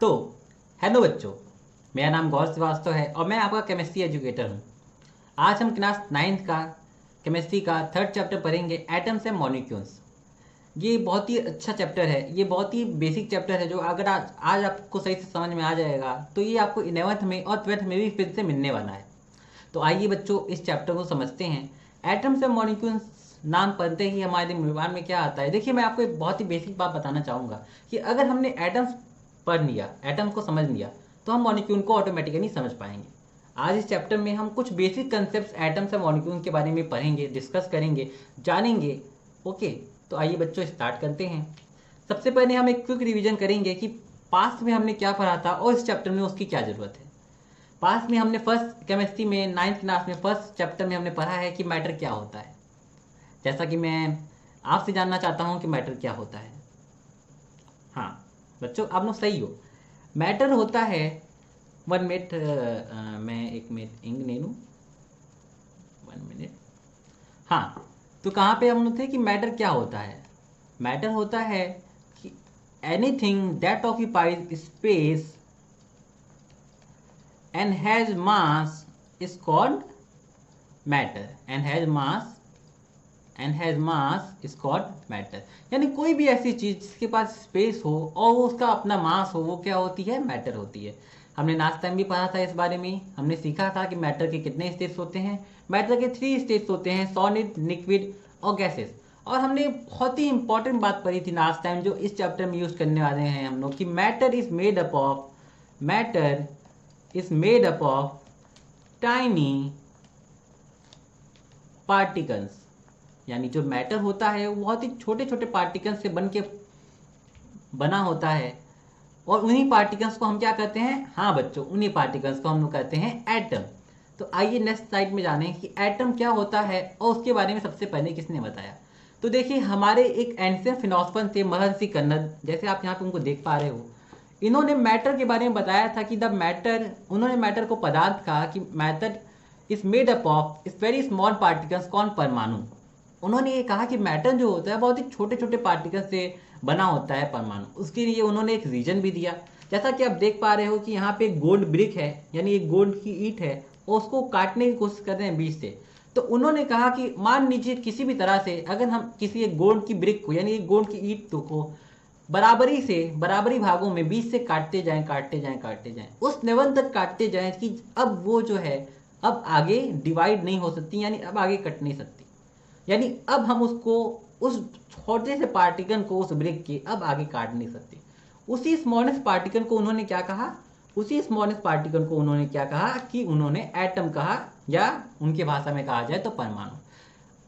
तो हेलो बच्चों, मेरा नाम गौर श्रीवास्तव है और मैं आपका केमिस्ट्री एजुकेटर हूँ। आज हम क्लास 9th का केमिस्ट्री का 3rd चैप्टर पढ़ेंगे, एटम्स एंड मॉलिक्यूल्स। ये बहुत ही अच्छा चैप्टर है, ये बहुत ही बेसिक चैप्टर है जो अगर आज आपको सही से समझ में आ जाएगा तो ये आपको 11th में और 12th में भी फिर से मिलने वाला है। तो आइए बच्चों इस चैप्टर को समझते हैं। एटम्स एंड मॉलिक्यूल्स नाम पढ़ते ही हमारे दिमाग में क्या आता है। देखिए, मैं आपको एक बहुत ही बेसिक बात बताना चाहूँगा कि अगर हमने एटम्स पढ़ लिया, एटम्स को समझ लिया, तो हम मॉलिक्यूल को ऑटोमेटिकली समझ पाएंगे। आज इस चैप्टर में हम कुछ बेसिक कंसेप्ट एटम्स और मॉलिक्यूल के बारे में पढ़ेंगे, डिस्कस करेंगे, जानेंगे। ओके, तो आइए बच्चों स्टार्ट करते हैं। सबसे पहले हम एक क्विक रिवीजन करेंगे कि पास्ट में हमने क्या पढ़ा था और इस चैप्टर में उसकी क्या ज़रूरत है। पास्ट में हमने फर्स्ट केमिस्ट्री में 9th क्लास में फर्स्ट चैप्टर में हमने पढ़ा है कि मैटर क्या होता है। जैसा कि मैं आपसे जानना चाहता हूँ कि मैटर क्या होता है। हाँ बच्चों, आप लोग सही हो। मैटर होता है 1 मिनट, मैं 1 मिनट इंग ले लूँ, 1 मिनट। हाँ, तो कहाँ पे हम लोग थे कि मैटर क्या होता है। मैटर होता है कि anything that occupies space and has mass is called matter and has mass is called matter। यानी कोई भी ऐसी चीज जिसके पास स्पेस हो और वो उसका अपना मास हो, वो क्या होती है, मैटर होती है। हमने लास्ट टाइम भी पढ़ा था इस बारे में। हमने सीखा था कि मैटर के कितने स्टेट्स होते हैं। मैटर के 3 स्टेट्स होते हैं, सॉलिड, लिक्विड और गैसेस। और हमने बहुत ही इंपॉर्टेंट बात पढ़ी थी लास्ट टाइम जो इस चैप्टर में यूज करने वाले हैं हम लोग, कि matter is made up of tiny particles. यानी जो मैटर होता है वो बहुत ही छोटे छोटे पार्टिकल्स से बना होता है। और उन्हीं पार्टिकल्स को हम क्या कहते हैं, हाँ बच्चों, उन्हीं पार्टिकल्स को हम लोग कहते हैं एटम। तो आइए नेक्स्ट स्लाइड में जाने कि एटम क्या होता है और उसके बारे में सबसे पहले किसने बताया। तो देखिए, हमारे एक एंशिएंट फिलोसोफर थे महर्षि कन्नद, जैसे आप यहाँ पे उनको देख पा रहे हो। इन्होंने मैटर के बारे में बताया था कि उन्होंने मैटर को पदार्थ कहा कि matter is made up of इस वेरी स्मॉल पार्टिकल्स, कौन, परमाणु। उन्होंने ये कहा कि मैटर जो होता है बहुत ही छोटे छोटे पार्टिकल्स से बना होता है, परमाणु। उसके लिए उन्होंने एक रीजन भी दिया। जैसा कि आप देख पा रहे हो कि यहाँ पे गोल्ड ब्रिक है, यानी एक गोल्ड की ईंट है और उसको काटने की कोशिश कर रहे हैं बीच से। तो उन्होंने कहा कि मान लीजिए किसी भी तरह से अगर हम किसी एक गोल्ड की ब्रिक को, यानी एक गोल्ड की ईंट को बराबरी भागों में बीच से काटते जाएं, उस लेवल तक काटते जाएं कि अब वो जो है अब आगे डिवाइड नहीं हो सकती, यानी अब आगे कट नहीं सकती। यानी अब हम उसको, उस छोटे से पार्टिकल को, उस ब्रिक के अब आगे काट नहीं सकते। उसी स्मॉलेस्ट पार्टिकल को उन्होंने क्या कहा कि उन्होंने एटम कहा, या उनके भाषा में कहा जाए तो परमाणु।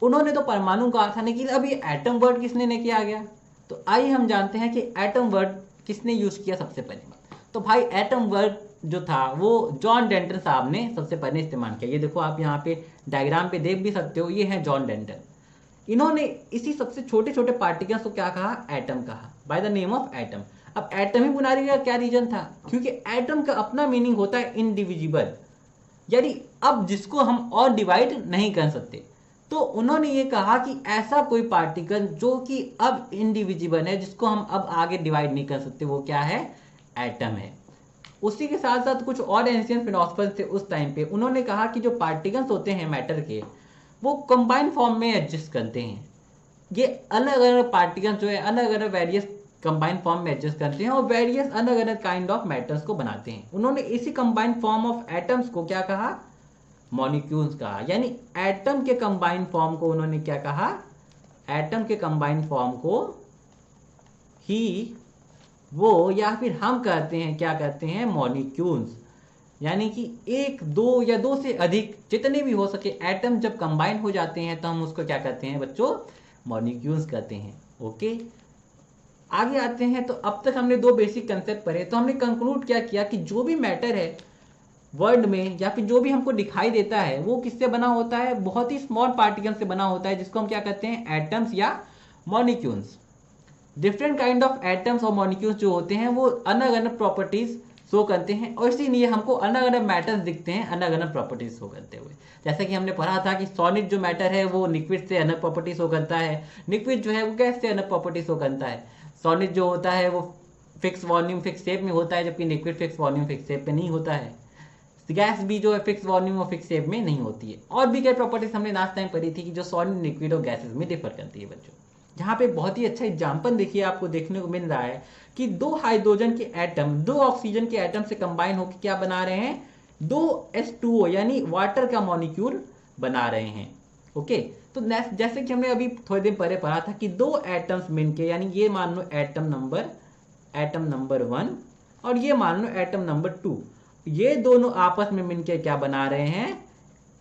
उन्होंने तो परमाणु कहा था, लेकिन अब ये एटम वर्ड किसने लेके आ गया। तो आइए हम जानते हैं कि एटम वर्ड किसने यूज किया सबसे पहले। तो भाई एटम वर्ड जो था वो जॉन डेंटन साहब ने सबसे पहले इस्तेमाल किया। ये देखो, आप यहाँ पे डायग्राम पे देख भी सकते हो, ये है जॉन डेंटन। इन्होंने इसी सबसे छोटे छोटे पार्टिकल्स को क्या कहा, एटम कहा, by the name of atom. अब एटम ही बुलाने का क्या रीजन था, क्योंकि एटम का अपना मीनिंग होता है इनडिविजिबल, यानी अब जिसको हम और डिवाइड नहीं कर सकते। तो उन्होंने ये कहा कि ऐसा कोई पार्टिकल जो कि अब इनडिविजिबल है, जिसको हम अब आगे डिवाइड नहीं कर सकते, वो क्या है, एटम है। उसी के साथ साथ कुछ और एंशिएंट फिलोसोफर्स थे उस टाइम पे, उन्होंने कहा कि जो पार्टिकल्स होते हैं मैटर के, वो कंबाइन फॉर्म में एडजस्ट करते हैं। ये अलग अलग पार्टिकल्स जो है अलग अलग वेरियस कंबाइन फॉर्म में एडजस्ट करते हैं और वेरियस अलग अलग काइंड ऑफ मैटर्स को बनाते हैं। उन्होंने इसी कंबाइन फॉर्म ऑफ एटम्स को क्या कहा, मॉलिक्यूल्स कहा। यानी एटम के कंबाइन फॉर्म को उन्होंने क्या कहा, एटम के कंबाइन फॉर्म को ही वो, या फिर हम कहते हैं, क्या कहते हैं, मॉलिक्यूल्स। यानी कि 1, 2 या 2 से अधिक जितने भी हो सके एटम जब कंबाइन हो जाते हैं तो हम उसको क्या कहते हैं बच्चों, मॉलिक्यूल्स कहते हैं। ओके, आगे आते हैं। तो अब तक हमने 2 बेसिक कंसेप्ट पढ़े। तो हमने कंक्लूड क्या किया कि जो भी मैटर है वर्ल्ड में, या फिर जो भी हमको दिखाई देता है, वो किससे बना होता है, बहुत ही स्मॉल पार्टिकल से बना होता है, जिसको हम क्या कहते हैं, एटम्स या molecules. Different kind of atoms और मॉलिक्यूल्स जो होते हैं वो अलग अलग प्रॉपर्टीज शो करते हैं, और इसीलिए हमको अलग अलग मैटर्स दिखते हैं अलग अलग प्रॉपर्टीज शो करते हुए। जैसे कि हमने पढ़ा था कि सॉलिड जो मैटर है वो लिक्विड से अलग प्रॉपर्टी शो करता है, लिक्विड जो है वो गैस से अलग प्रॉपर्टी शो करता है। सॉलिड जो होता है वो फिक्स वॉल्यूम फिक्स शेप में होता है, जबकि liquid fix volume fix shape में नहीं होता है। गैस भी जो है फिक्स वॉल्यूम और फिक्स शेप में नहीं होती है। और भी कई प्रॉपर्टीज हमने लास्ट टाइम पढ़ी थी कि जो सॉलिड, लिक्विड और गैसेस में डिफर करती है बच्चों। यहाँ पे बहुत ही अच्छा एग्जाम्पल देखिए आपको देखने को मिल रहा है कि दो हाइड्रोजन के एटम दो ऑक्सीजन के एटम से कंबाइन होकर क्या बना रहे हैं, दो H2O यानी वाटर का मॉलिक्यूल बना रहे हैं। ओके, तो जैसे कि हमने अभी थोड़ी देर पहले पढ़ा था कि दो एटम्स मिलके, यानी ये मान लो एटम नंबर 1 और ये मान लो एटम नंबर 2, ये दोनों आपस में मिलकर क्या बना रहे हैं,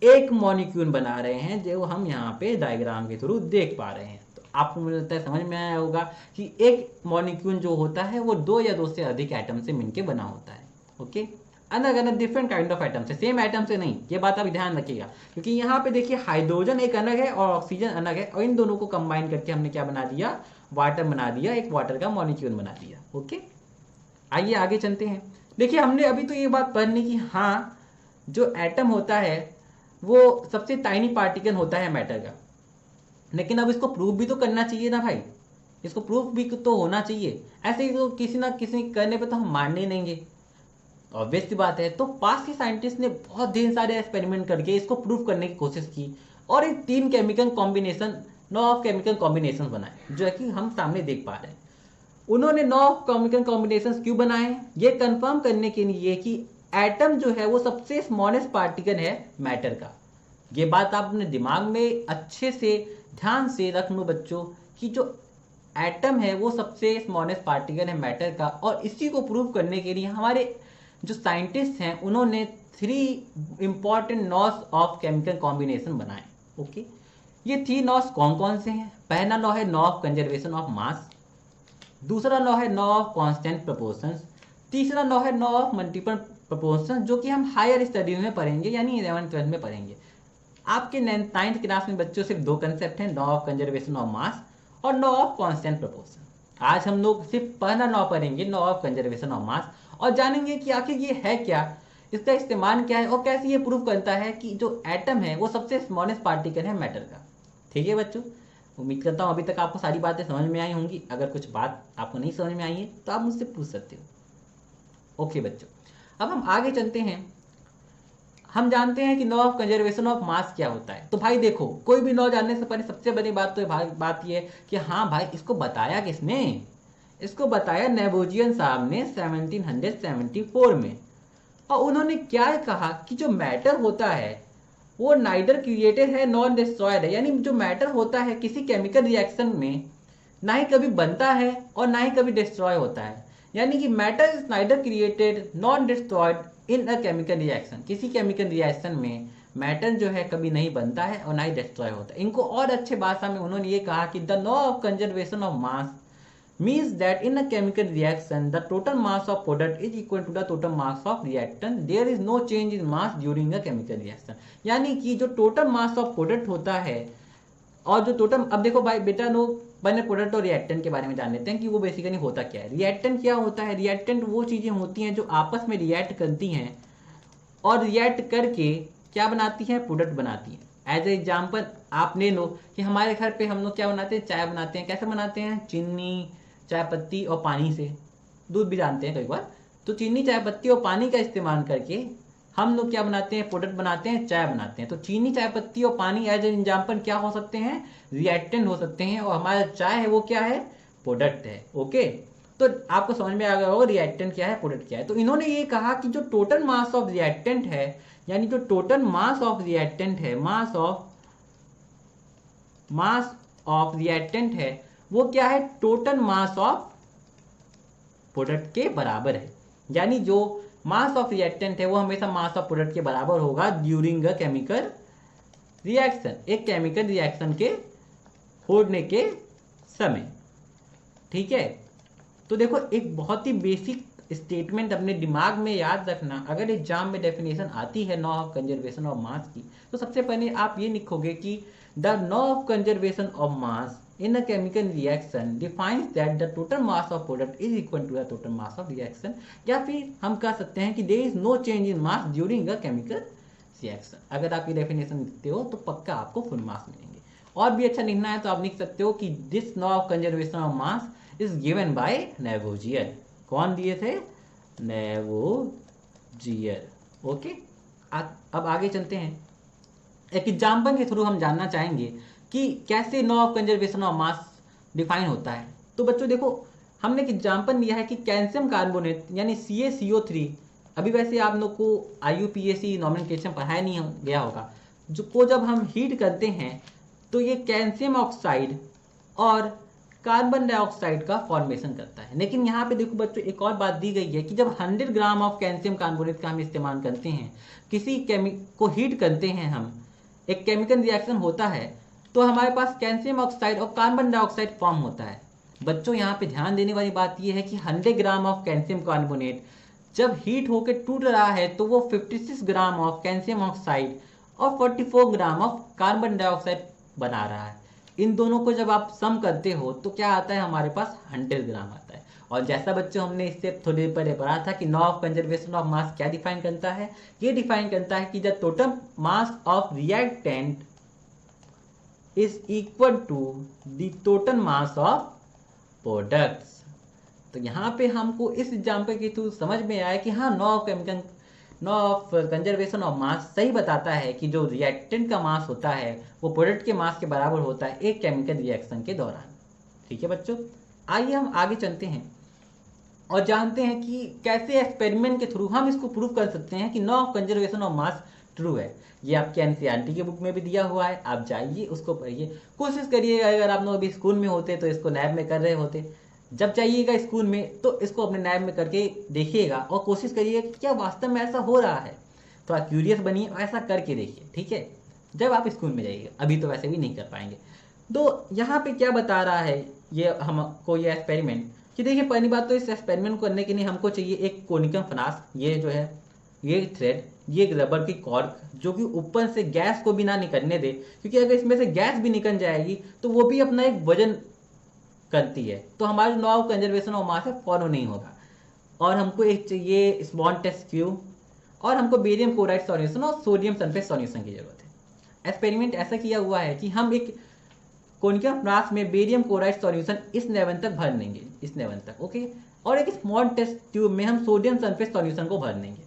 एक मॉलिक्यूल बना रहे हैं, जो हम यहाँ पे डायग्राम के थ्रू देख पा रहे हैं। तो आपको मुझे लगता है समझ में आया होगा कि एक मॉलिक्यूल जो होता है वो दो या दो से अधिक एटम से मिलकर बना होता है। ओके, अलग अलग डिफरेंट काइंड ऑफ एटम से, सेम एटम से नहीं, ये बात आप ध्यान रखिएगा, क्योंकि यहाँ पे देखिए हाइड्रोजन एक अलग है और ऑक्सीजन अलग है, और इन दोनों को कंबाइन करके हमने क्या बना दिया, वाटर बना दिया, एक वाटर का मॉलिक्यूल बना दिया। ओके, आइए आगे चलते हैं। देखिए हमने अभी तो ये बात पढ़ ली कि हाँ, जो एटम होता है वो सबसे टाइनी पार्टिकल होता है मैटर का, लेकिन अब इसको प्रूव भी तो करना चाहिए ना भाई, इसको प्रूफ भी तो होना चाहिए। ऐसे ही तो किसी ना किसी करने पे तो हम मानने नहीं देंगे, ऑब्वियस सी बात है। तो पास के साइंटिस्ट ने बहुत ढेर सारे एक्सपेरिमेंट करके इसको प्रूव करने की कोशिश की, और एक 3 केमिकल कॉम्बिनेशन, 9 केमिकल कॉम्बिनेशन बनाए, जो है कि हम सामने देख पा रहे हैं। उन्होंने 9 केमिकल कॉम्बिनेशन क्यों बनाए, ये कंफर्म करने के लिए कि एटम जो है वो सबसे स्मॉलेस्ट पार्टिकल है मैटर का। ये बात आप अपने दिमाग में अच्छे से ध्यान से रख लो बच्चों, कि जो एटम है वो सबसे स्मॉलेस्ट पार्टिकल है मैटर का, और इसी को प्रूव करने के लिए हमारे जो साइंटिस्ट हैं उन्होंने 3 important loss of chemical combination बनाए। ओके, ये 3 लॉस कौन कौन से हैं? पहला लॉ है लॉ ऑफ कंजर्वेशन ऑफ मास, दूसरा लॉ है लॉ ऑफ कांस्टेंट प्रोपोर्शंस, तीसरा लॉ है लॉ ऑफ मल्टीपल प्रोपोर्शन, जो कि हम हायर स्टडीज में पढ़ेंगे, यानी 11th 12th में पढ़ेंगे। आपके 9th क्लास में बच्चों सिर्फ 2 कंसेप्ट हैं, लॉ ऑफ कंजर्वेशन ऑफ मास और लॉ ऑफ कांस्टेंट प्रोपोर्शन। आज हम लोग सिर्फ पहला लॉ पढ़ेंगे, लॉ ऑफ कंजर्वेशन ऑफ मास, और जानेंगे कि आखिर ये है क्या, इसका इस्तेमाल क्या है, और कैसे ये प्रूव करता है कि जो एटम है वो सबसे स्मॉलेस्ट पार्टिकल है मैटर का। ठीक है बच्चों, उम्मीद करता हूँ अभी तक आपको सारी बातें समझ में आई होंगी। अगर कुछ बात आपको नहीं समझ में आई है तो आप मुझसे पूछ सकते हो। ओके बच्चों, अब हम आगे चलते हैं। हम जानते हैं कि law of conservation of mass क्या होता है। तो भाई देखो, कोई भी लॉ जानने से पहले सबसे बड़ी बात तो बात ये है कि हाँ भाई, इसको बताया किसने? इसको बताया नेबुजियन साहब ने 1774 में। और उन्होंने क्या कहा कि जो मैटर होता है वो नाइदर क्रिएटेड है नॉन डिस्ट्रॉयड है, यानी जो मैटर होता है किसी केमिकल रिएक्शन में ना ही कभी बनता है और ना ही कभी डिस्ट्रॉय होता है। यानी कि matter is neither created non destroyed in a chemical reaction. किसी केमिकल रिएक्शन में मैटर जो है कभी नहीं बनता है और ना ही डिस्ट्रॉय होता है। इनको और अच्छे भाषा में उन्होंने ये कहा कि the law of conservation of mass means that in a chemical reaction the total mass of product is equal to the total mass of reactant, there is no change in mass during a chemical reaction। यानी कि जो total mass of product होता है और जो total, अब देखो भाई बेटा लोग बने प्रोडक्ट और रिएक्टेंट के बारे में जान लेते हैं कि वो बेसिकली होता क्या है। रिएक्टेंट क्या होता है? रिएक्टेंट वो चीजें होती हैं जो आपस में रिएक्ट करती हैं और रिएक्ट करके क्या बनाती हैं, प्रोडक्ट बनाती हैं। एज ए एग्जाम्पल आप ले लो कि हमारे घर पे हम लोग क्या बनाते हैं, चाय बनाते हैं। कैसे बनाते हैं? चीनी, चाय पत्ती और पानी से, दूध भी जानते हैं कई बार। तो चीनी, चाय पत्ती और पानी का इस्तेमाल करके हम लोग क्या बनाते हैं, प्रोडक्ट बनाते हैं, चाय बनाते हैं। तो चीनी, चाय पत्ती और पानी एज एन एग्जाम्पल क्या हो सकते हैं, रिएक्टेंट हो सकते हैं, और हमारा चाय है वो क्या है, प्रोडक्ट है। ओके, तो आपको समझ में आ गया होगा रिएक्टेंट क्या है, प्रोडक्ट क्या है। तो इन्होंने ये कहा कि जो टोटल मास ऑफ रिएक्टेंट है, यानी जो टोटल मास ऑफ रिएक्टेंट है, मास ऑफ रिएक्टेंट है, वो क्या है, टोटल मास ऑफ प्रोडक्ट के बराबर है। यानी जो मास ऑफ रिएक्टेंट है वो हमेशा मास ऑफ प्रोडक्ट के बराबर होगा ड्यूरिंग अ केमिकल रिएक्शन, एक केमिकल रिएक्शन के होने के समय। ठीक है, तो देखो एक बहुत ही बेसिक स्टेटमेंट अपने दिमाग में याद रखना। अगर एग्जाम में डेफिनेशन आती है लॉ ऑफ कंजर्वेशन ऑफ मास की, तो सबसे पहले आप ये लिखोगे कि the law of conservation of mass in a chemical reaction defines that the total mass of product is equal to the total mass of reaction, या फिर हम कह सकते हैं कि there is no change in mass during a chemical reaction। अगर आप ये डेफिनेशन लिखते हो तो पक्का आपको फुल मार्क्स मिलेंगे। और भी अच्छा लिखना है तो आप लिख सकते हो कि this law of conservation of mass is given by नेबुजियन। कौन दिए थे? लैवोजियर। ओके, अब आगे चलते हैं। एक एग्जाम्पल के थ्रू हम जानना चाहेंगे कि कैसे law of conservation of mass define होता है। तो बच्चों देखो, हमने एक एग्जाम्पल लिया है कि कैल्शियम कार्बोनेट यानी CaCO3, अभी वैसे आप लोग को IUPAC नॉमेनक्लेचर पढ़ाया नहीं गया होगा, जो को जब हम हीट करते हैं तो ये कैल्शियम ऑक्साइड और कार्बन डाइऑक्साइड का फॉर्मेशन करता है। लेकिन यहाँ पे देखो बच्चों, एक और बात दी गई है कि जब 100 ग्राम ऑफ कैल्शियम कार्बोनेट का हम इस्तेमाल करते हैं, किसी को हीट करते हैं हम, एक केमिकल रिएक्शन होता है, तो हमारे पास कैल्शियम ऑक्साइड और कार्बन डाइऑक्साइड फॉर्म होता है। बच्चों यहाँ पे ध्यान देने वाली बात यह है कि 100 ग्राम ऑफ कैल्शियम कार्बोनेट जब हीट होकर टूट रहा है तो वो 56 ग्राम ऑफ कैल्शियम ऑक्साइड और 44 ग्राम ऑफ कार्बन डाइऑक्साइड बना रहा है। इन दोनों को जब आप सम करते हो तो क्या आता है? हमारे पास 100 ग्राम आता है। और जैसा बच्चों हमने इससे थोड़ी देर पहले पढ़ा था कि law of conservation of mass क्या डिफाइन करता है? ये डिफाइन करता है कि the total mass of reactant is equal to the total mass of products. तो यहाँ पे हमको इस एग्जाम्पल के थ्रू समझ में आया कि हाँ, लॉ ऑफ कंजर्वेशन ऑफ मास सही बताता है कि जो रिएक्टेंट का मास होता है वो प्रोडक्ट के मास के बराबर होता है एक केमिकल रिएक्शन के दौरान। ठीक है बच्चों, आइए हम आगे चलते हैं और जानते हैं कि कैसे एक्सपेरिमेंट के थ्रू हम इसको प्रूव कर सकते हैं कि law of conservation of mass true है। ये आपके NCERT की बुक में भी दिया हुआ है, आप जाइए उसको पढ़िए, कोशिश करिएगा। अगर आप लोग अभी स्कूल में होते तो इसको लैब में कर रहे होते, जब जाइएगा स्कूल में तो इसको अपने लैब में करके देखिएगा और कोशिश करिए कि क्या वास्तव में ऐसा हो रहा है। थोड़ा क्यूरियस बनिए और ऐसा करके देखिए, ठीक है, जब आप स्कूल में जाइएगा। अभी तो वैसे भी नहीं कर पाएंगे। तो यहाँ पे क्या बता रहा है ये हमको ये एक्सपेरिमेंट कि देखिए, पहली बात तो इस एक्सपेरिमेंट को करने के लिए हमको चाहिए एक कोनिकल फ्लास्क, ये जो है ये थ्रेड, ये एक रबर की कॉर्क जो कि ऊपर से गैस को भी ना निकलने दे, क्योंकि अगर इसमें से गैस भी निकल जाएगी तो वो भी अपना एक वजन करती है, तो हमारे law of conservation of mass follow नहीं होगा। और हमको एक चाहिए स्मॉल टेस्ट ट्यूब और हमको बेरियम क्लोराइड सॉल्यूशन और सोडियम सल्फेट सॉल्यूशन की जरूरत है। एक्सपेरिमेंट ऐसा किया हुआ है कि हम एक कोनिकल फ्लास्क में बेरियम क्लोराइड सॉल्यूशन इस लेवल तक भर देंगे, इस लेवल तक, ओके, और एक स्मॉल टेस्ट ट्यूब में हम सोडियम सल्फेट सॉल्यूशन को भर देंगे।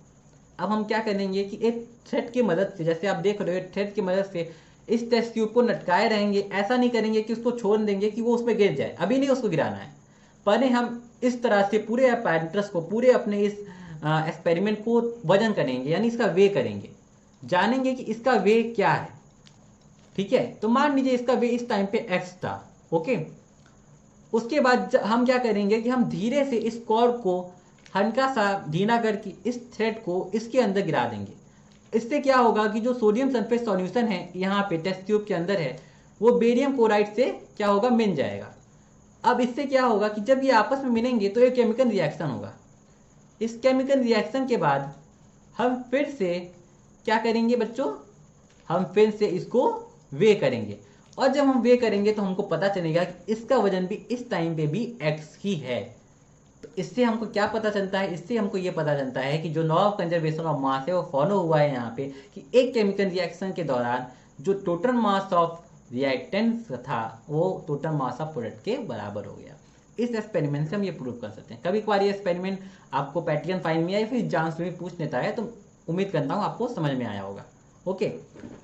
अब हम क्या करेंगे कि एक थ्रेड की मदद से, जैसे आप देख रहे हो, थ्रेड की मदद से इस टेस्ट ट्यूब को लटकाए रहेंगे। ऐसा नहीं करेंगे कि उसको छोड़ देंगे कि वो उसमें गिर जाए, अभी नहीं उसको गिराना है। पहले हम इस तरह से पूरे अपैरेटस को, पूरे अपने इस एक्सपेरिमेंट को वजन करेंगे, यानी इसका वे करेंगे, जानेंगे कि इसका वे क्या है। ठीक है, तो मान लीजिए इसका वे इस टाइम पे x था, ओके। उसके बाद हम क्या करेंगे कि हम धीरे से इस कॉर्ड को हल्का सा ढीला करके इस थ्रेड को इसके अंदर गिरा देंगे। इससे क्या होगा कि जो सोडियम सल्फेट सॉल्यूशन है यहाँ पे टेस्ट ट्यूब के अंदर है, वो बेरियम क्लोराइड से क्या होगा, मिल जाएगा। अब इससे क्या होगा कि जब ये आपस में मिलेंगे तो एक केमिकल रिएक्शन होगा। इस केमिकल रिएक्शन के बाद हम फिर से क्या करेंगे बच्चों, हम फिर से इसको वे करेंगे, और जब हम वे करेंगे तो हमको पता चलेगा कि इसका वजन भी इस टाइम पे भी x ही है। तो इससे हमको क्या पता चलता है, इससे हमको ये पता चलता है कि जो लॉ ऑफ कंजर्वेशन ऑफ मास है वो फॉलो हुआ है यहाँ पे, कि एक केमिकल रिएक्शन के दौरान जो टोटल मास ऑफ रिएक्टेंट था वो टोटल मास ऑफ प्रोडक्ट के बराबर हो गया। इस एक्सपेरिमेंट से हम ये प्रूव कर सकते हैं। कभी कभार ये एक्सपेरिमेंट आपको पैटर्न फाइन में या फिर एग्जाम्स में भी पूछ लेता है, तो उम्मीद करता हूँ आपको समझ में आया होगा। ओके,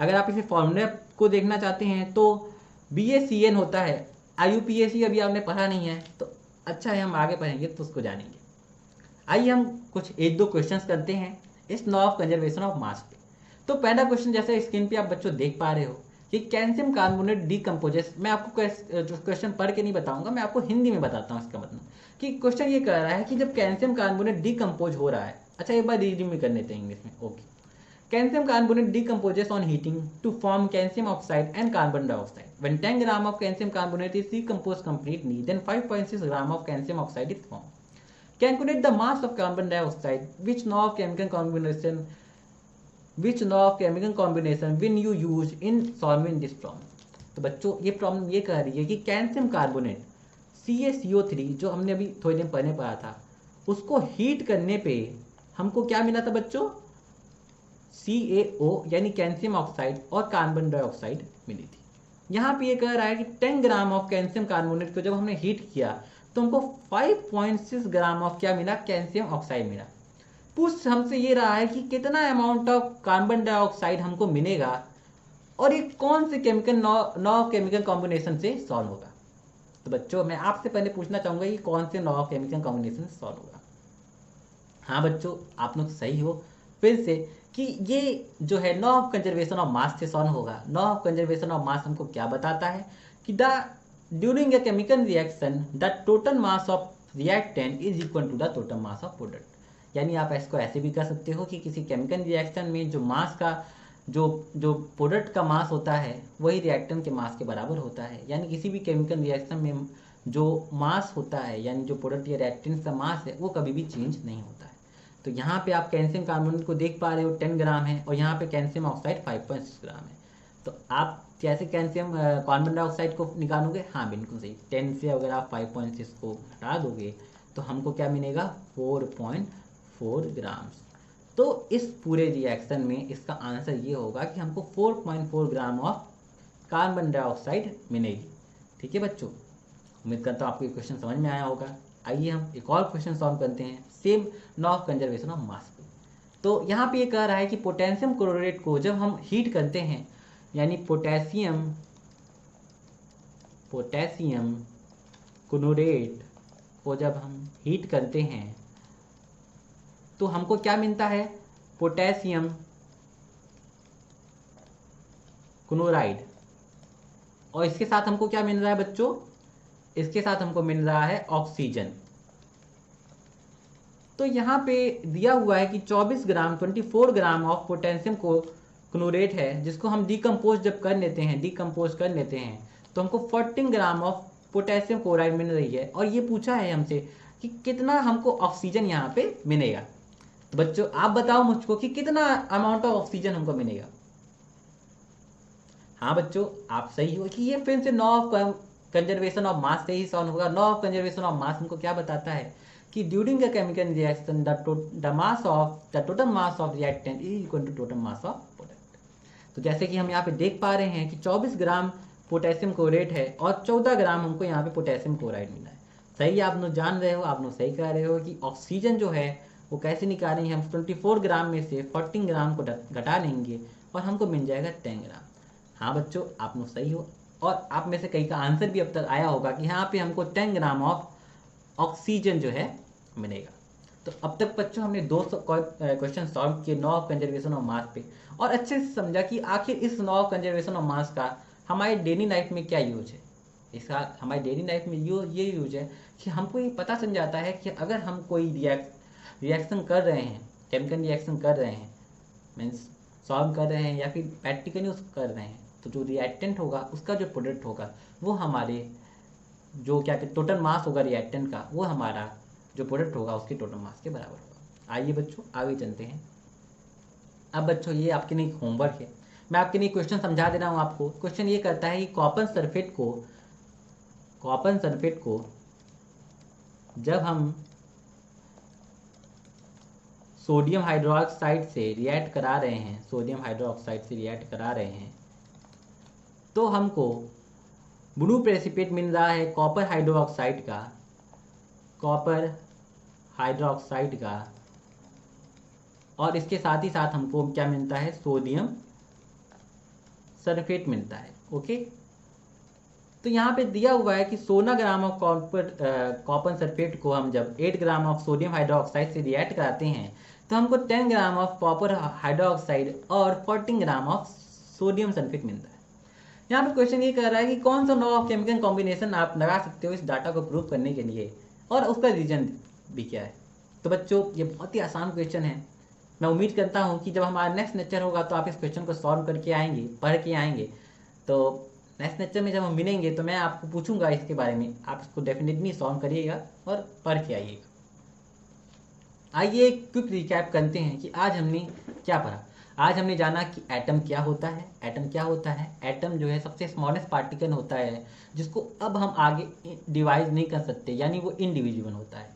अगर आप इसे फॉर्मूले को देखना चाहते हैं तो BaCN होता है, IUPAC अभी आपने पढ़ा नहीं है तो अच्छा है, हम आगे पढ़ेंगे तो उसको जानेंगे। आइए हम कुछ एक दो क्वेश्चंस करते हैं इस लॉ ऑफ कंजर्वेशन ऑफ मास पे। तो पहला क्वेश्चन जैसे स्क्रीन पे आप बच्चों देख पा रहे हो कि कैल्शियम कार्बोनेट डीकम्पोजेस, मैं आपको क्वेश्चन पढ़ के नहीं बताऊंगा, मैं आपको हिंदी में बताता हूँ। इसका मतलब कि क्वेश्चन ये कह रहा है कि जब कैल्शियम कार्बोनेट डीकम्पोज हो रहा है, अच्छा एक बार रीडिंग में कर लेते हैं इंग्लिश में, okay. Calcium carbonate decomposes on heating to form calcium oxide and carbon dioxide. When 10 gram of calcium carbonate is decomposed completely, then 5.6 gram of calcium oxide is formed. Calculate the mass of carbon dioxide. Which law of chemical combination will you use in solving this problem? तो बच्चों ये problem ये कह रही है कि calcium carbonate CaCO3 जो हमने अभी थोड़ी देर पहले पढ़ा था, उसको हीट करने पे हमको क्या मिला था बच्चों, CaO यानी कैल्शियम ऑक्साइड और कार्बन डाइऑक्साइड मिली थी। यहाँ पे ये कह रहा है कि 10 ग्राम ऑफ कैल्शियम कार्बोनेट को जब हमने हीट किया तो हमको 5.6 ग्राम ऑफ क्या मिला, कैल्शियम ऑक्साइड मिला। पूछ हमसे ये रहा है कि कितना अमाउंट ऑफ कार्बन डाइऑक्साइड हमको मिलेगा और ये कौन से केमिकल नौ केमिकल कॉम्बिनेशन से सॉल्व होगा। तो बच्चों मैं आपसे पहले पूछना चाहूंगा कि कौन से 9 केमिकल कॉम्बिनेशन से सॉल्व होगा। हाँ बच्चों आप लोग सही हो फिर से कि ये जो है law of conservation of mass से सॉल्व होगा। Law of conservation of mass हमको क्या बताता है कि during a chemical reaction the total mass of reactant is equal to the total mass of product. यानी आप इसको ऐसे भी कर सकते हो कि किसी केमिकल रिएक्शन में जो मास का जो प्रोडक्ट का मास होता है वही रिएक्टेंट के मास के बराबर होता है। यानी किसी भी केमिकल रिएक्शन में जो मास होता है यानी जो प्रोडक्ट या रिएक्टेंट का मास है वो कभी भी चेंज नहीं होता है। तो यहाँ पे आप कैल्शियम कार्बोनेट को देख पा रहे हो 10 ग्राम है और यहाँ पे कैल्शियम ऑक्साइड 5.6 ग्राम है। तो आप कैसे कैल्शियम कार्बन डाइऑक्साइड को निकालोगे, हाँ बिल्कुल सही, 10 से अगर आप 5.6 को हटा दोगे तो हमको क्या मिलेगा 4.4 ग्राम। तो इस पूरे रिएक्शन में इसका आंसर ये होगा कि हमको 4.4 ग्राम ऑफ कार्बन डाइऑक्साइड मिलेगी। ठीक है बच्चों, उम्मीद करता हूँ आपको ये क्वेश्चन समझ में आया होगा। आइए हम एक और क्वेश्चन सॉल्व करते हैं same law of conservation of मास पे। तो यहाँ पे ये कह रहा है कि पोटेशियम क्लोराइड को जब हम हीट करते हैं यानी पोटेशियम क्लोराइड को जब हम हीट करते हैं तो हमको क्या मिलता है, पोटेशियम क्लोराइड, और इसके साथ हमको क्या मिल रहा है बच्चों, इसके साथ हमको मिल रहा है ऑक्सीजन। तो यहाँ पे दिया हुआ है कि 24 ग्राम ऑफ पोटेशियम को क्लोरेट है जिसको हम डिकम्पोज जब कर लेते हैं तो हमको 14 ग्राम ऑफ पोटेशियम क्लोराइड मिल रही है। और ये पूछा है हमसे कि कितना हमको ऑक्सीजन यहाँ पे मिलेगा। तो बच्चों आप बताओ मुझको कि कितना अमाउंट ऑफ ऑक्सीजन हमको मिलेगा। हाँ बच्चों आप सही हो कि ये फिर से law of conservation of mass से ही सॉल्व होगा। Law of conservation of mass हमको क्या बताता है कि during a chemical reaction the total mass of reactant is equal to total mass of product. तो जैसे कि हम यहाँ पे देख पा रहे हैं कि 24 ग्राम पोटेशियम क्लोरेट है और 14 ग्राम हमको यहाँ पे पोटेशियम क्लोराइड मिला है। सही आप लोग जान रहे हो, आप लोग सही कह रहे हो कि ऑक्सीजन जो है वो कैसे निकालेंगे, हम 24 ग्राम में से 14 ग्राम को घटा लेंगे और हमको मिल जाएगा 10 ग्राम। हाँ बच्चों आप लोग सही हो और आप में से कई का आंसर भी अब तक आया होगा कि यहाँ पे हमको 10 ग्राम ऑफ ऑक्सीजन जो है मिलेगा। तो अब तक बच्चों हमने 200 क्वेश्चन सॉल्व किए लॉ ऑफ कंजर्वेशन ऑफ मास पे और अच्छे से समझा कि आखिर इस लॉ ऑफ कंजर्वेशन ऑफ मास का हमारे डेली लाइफ में क्या यूज है। इसका हमारी डेली लाइफ में ये यूज है कि हमको ये पता चल जाता है कि अगर हम कोई रिएक्शन कर रहे हैं, केमिकल रिएक्शन कर रहे हैं, मीन्स सॉल्व कर रहे हैं या फिर प्रैक्टिकली उसको कर रहे हैं, तो जो रिएक्टेंट होगा उसका जो प्रोडक्ट होगा वो हमारे जो क्या कहते टोटल मास होगा रिएक्टेंट का, वो हमारा जो प्रोडक्ट होगा उसके टोटल मास के बराबर होगा। आइए बच्चों आगे चलते हैं। अब बच्चों ये आपके लिए होमवर्क है, मैं आपके लिए क्वेश्चन समझा दे रहा हूँ आपको। क्वेश्चन ये करता है कि कॉपर सल्फेट को जब हम सोडियम हाइड्रोक्साइड से रिएक्ट करा रहे हैं तो हमको ब्लू प्रेसिपिटेट मिल रहा है कॉपर हाइड्रोक्साइड का और इसके साथ ही साथ हमको क्या मिलता है, सोडियम सल्फेट मिलता है। ओके, तो यहाँ पे दिया हुआ है कि 16 ग्राम ऑफ कॉपर सल्फेट को हम जब 8 ग्राम ऑफ सोडियम हाइड्रोक्साइड से रिएक्ट कराते हैं तो हमको 10 ग्राम ऑफ कॉपर हाइड्रोक्साइड और 14 ग्राम ऑफ सोडियम सल्फेट मिलता है। यहाँ पे क्वेश्चन ये कह रहा है कि कौन सा लॉ ऑफ केमिकल कॉम्बिनेशन आप लगा सकते हो इस डाटा को प्रूव करने के लिए और उसका रीजन भी क्या है। तो बच्चों ये बहुत ही आसान क्वेश्चन है। मैं उम्मीद करता हूँ कि जब हमारा नेक्स्ट लेक्चर होगा तो आप इस क्वेश्चन को सॉल्व करके आएंगे, पढ़ के आएंगे। तो नेक्स्ट लेक्चर में जब हम मिलेंगे तो मैं आपको पूछूंगा इसके बारे में, आप इसको डेफिनेटली सॉल्व करिएगा और पढ़ के आइएगा। आइए क्विक रिकैप करते हैं कि आज हमने क्या पढ़ा। आज हमने जाना कि एटम क्या होता है। एटम जो है सबसे स्मॉलेस्ट पार्टिकल होता है जिसको अब हम आगे डिवाइड नहीं कर सकते, यानी वो इनडिविजुअल होता है।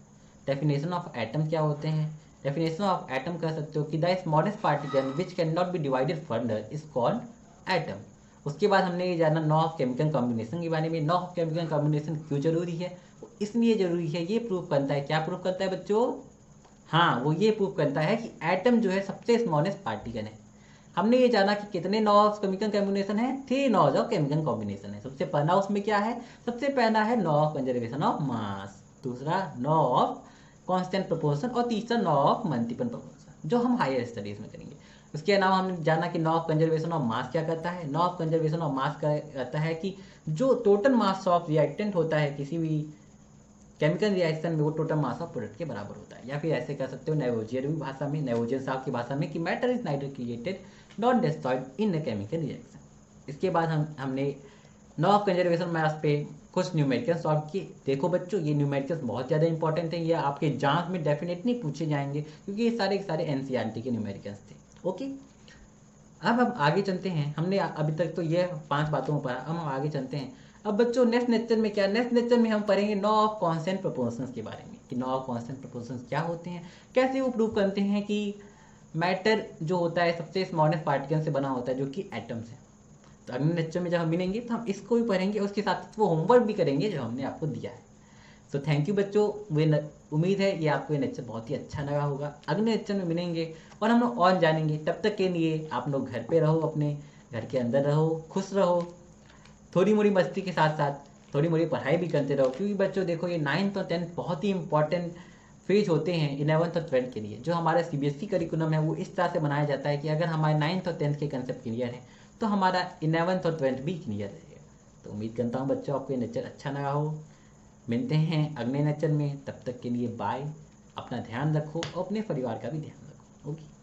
डेफिनेशन ऑफ एटम क्या होते हैं, डेफिनेशन ऑफ एटम कह सकते हो कि the smallest particle which can not be divided further is called atom. उसके बाद हमने ये जाना लॉ ऑफ केमिकल कॉम्बिनेशन के बारे में। लॉ ऑफ केमिकल कॉम्बिनेशन क्यों जरूरी है, वो इसलिए जरूरी है, ये प्रूव करता है, क्या प्रूव करता है बच्चों? हाँ, वो ये प्रूव करता है कि एटम जो है सबसे स्मॉलेस्ट पार्टिकल है। हमने ये जाना कि कितने नॉ ऑफ केमिकल कॉम्बिनेशन है, 3 नॉज ऑफ केमिकल कॉम्बिनेशन है। सबसे पहला उसमें क्या है, सबसे पहला है नॉ ऑफ कंजर्वेशन ऑफ मास, दूसरा नॉ ऑफ कांस्टेंट प्रोपोर्शन और तीसरा नॉ ऑफ मल्टीपल प्रोपोर्शन, जो हम हायर स्टडीज में करेंगे। उसके अलावा हमने जाना कि नॉ ऑफ कंजर्वेशन ऑफ मास क्या करता है। नॉ ऑफ कंजर्वेशन ऑफ मास का कहता है कि जो टोटल मास ऑफ रिएक्टेंट होता है किसी भी केमिकल रिएक्शन में, वो टोटल मास ऑफ प्रोडक्ट के बराबर होता है। या फिर ऐसे कह सकते हो नेवोजियन भाषा में, नेवोजियन साहब की भाषा में, कि matter is neither created not destroyed in a chemical reaction. इसके बाद हमने लॉ ऑफ कंजर्वेशन मास पे कुछ न्यूमेरिकल्स सॉल्व किए। देखो बच्चों, ये न्यूमेरिकल्स बहुत ज़्यादा इंपॉर्टेंट है, ये आपके जांच में डेफिनेटली पूछे जाएंगे, क्योंकि ये सारे के सारे एनसीईआरटी के न्यूमेरिकल्स थे। ओके, अब हम आगे चलते हैं। हमने अभी तक तो ये 5 बातों में पढ़ा, अब हम आगे चलते हैं। अब बच्चों नेक्स्ट लेक्चर में क्या, नेक्स्ट लेक्चर में हम पढ़ेंगे लॉ ऑफ कांस्टेंट प्रोपोर्शंस के बारे में, कि लॉ ऑफ कांस्टेंट प्रोपोर्शंस क्या होते हैं, कैसे वो प्रूव करते हैं कि मैटर जो होता है सबसे स्मॉलेस्ट पार्टिकल से बना होता है, जो कि एटम्स है। तो अगले लेक्चर में जब हम मिलेंगे तो हम इसको भी पढ़ेंगे, उसके साथ वो होमवर्क भी करेंगे जो हमने आपको दिया है। सो थैंक यू बच्चों, मुझे उम्मीद है ये आपको ये लेक्चर बहुत ही अच्छा लगा होगा। अगले लेक्चर में मिलेंगे और हम लोग और जानेंगे। तब तक के लिए आप लोग घर पे रहो, अपने घर के अंदर रहो, खुश रहो, थोड़ी मोड़ी मस्ती के साथ साथ थोड़ी मोड़ी पढ़ाई भी करते रहो, क्योंकि बच्चों देखो ये 9th और 10th बहुत ही इंपॉर्टेंट फेज होते हैं 11th और 12th के लिए। जो हमारा सीबीएसई करिकुलम है वो इस तरह से बनाया जाता है कि अगर हमारे 9th और 10th के कंसेप्ट क्लियर है तो हमारा 11th और 12th भी क्लियर रहेगा। तो उम्मीद करता हूँ बच्चों आपको ये लेक्चर अच्छा लगा हो। मिलते हैं अगले लेक्चर में, तब तक के लिए बाय। अपना ध्यान रखो और अपने परिवार का भी ध्यान रखो। ओके।